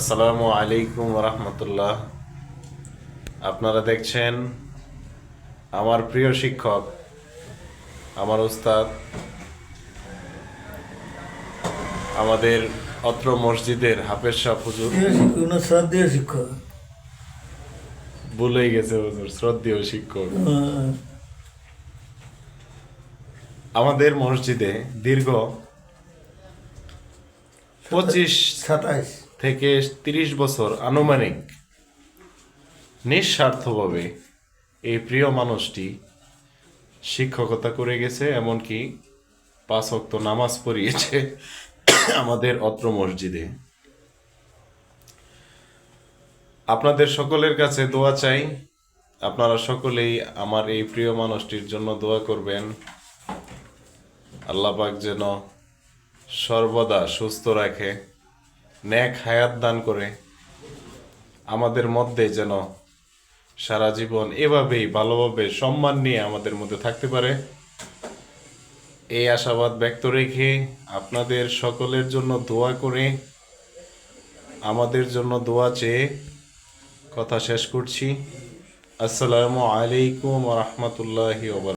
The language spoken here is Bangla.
আসসালামু আলাইকুম রহমতুল্লাহ। আপনারা দেখছেন আমার প্রিয় শিক্ষক, আমার উস্তাদ, আমাদের অত্র মসজিদের হাফেজ সাহ হুজুর। প্রিয় শিক্ষক না শ্রদ্ধেয় শিক্ষক। ভুলেই গেছে হুজুর, শ্রদ্ধেয় শিক্ষক। আমাদের মসজিদে দীর্ঘ 25 27 থেকে 30 বছর আনুমানিক নিঃস্বার্থভাবে এই প্রিয় মানুষটি শিক্ষকতা করে গেছে, এমনকি 5 ওয়াক্ত নামাজ পড়িয়েছে আমাদের অত্র মসজিদে। আপনাদের সকলের কাছে দোয়া চাই, আপনারা সকলেই আমার এই প্রিয় মানুষটির জন্য দোয়া করবেন। আল্লাহ পাক যেন সর্বদা সুস্থ রাখে, নেক হায়াত দান করে, আমাদের মধ্যে যেন সারা জীবন এভাবেই ভালোভাবে সম্মান নিয়ে আমাদের মধ্যে থাকতে পারে, এই আশাবাদ ব্যক্ত রেখে আপনাদের সকলের জন্য দোয়া করে, আমাদের জন্য দোয়া চেয়ে কথা শেষ করছি। আসসালামু আলাইকুম ওয়া রাহমাতুল্লাহি ওয়া বারাকাতুহু।